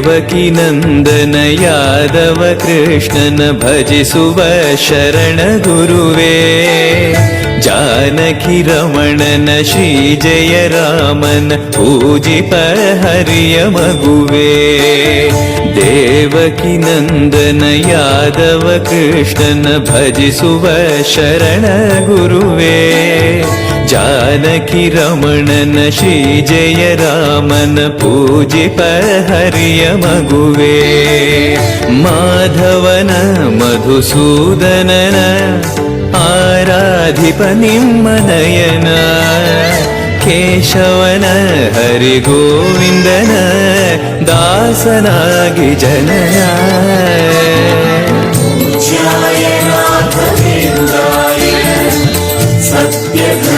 ದೇವಕಿ ನಂದನ ಯಾದವ ಕೃಷ್ಣನ ಭಜಿಸುವ ಶರಣ ಗುರುವೇ, ಜಾನಕಿ ರಮಣನ ಶ್ರೀ ಜಯ ರಾಮನ ಪೂಜಿಪ ಹರಿಯ ಮಗುವೇ. ದೇವಕಿ ನಂದನ ಯಾದವ ಕೃಷ್ಣನ ಭಜಿಸುವ ಶರಣ ಗುರುವೇ, ಜಾನಕಿ ರಮಣನ ಶ್ರೀ ಜಯ ರಾಮನ ಪೂಜಿಪ ಹರಿಯ ಮಗುವೇ. ಮಾಧವನ ಮಧುಸೂದನನ ಆರಾಧಿಪ ನಿಮ್ಮ ನಯನ, ಕೇಶವನ ಹರಿಗೋವಿಂದನ ದಾಸನಾಗಿ ಜನನ. सत्यधर्मरताय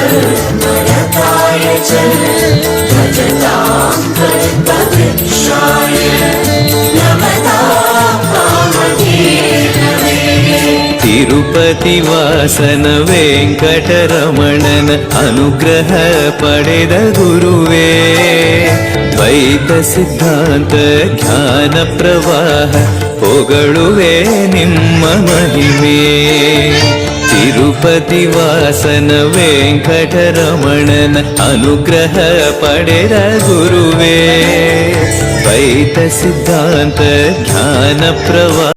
च भजतां कल्पवृक्षाय नमतां कामधेनवे. ತಿರುಪತಿ ವಾಸನ ವೆಂಕಟರಮಣನ ಅನುಗ್ರಹ ಪಡೆದ ಗುರುವೇ, ದ್ವೈತ ಸಿದ್ಧಾಂತ ಜ್ಞಾನ ಪ್ರವಾಹ ಪೊಗಳುವೆ ನಿಮ್ಮ ಮಹಿಮೆ. ತಿರುಪತಿ ವಾಸನ ವೆಂಕಟರಮಣನ ಅನುಗ್ರಹ ಪಡೆದ ಗುರುವೇ, ದ್ವೈತ ಸಿದ್ಧಾಂತ ಜ್ಞಾನ ಪ್ರವಾಹ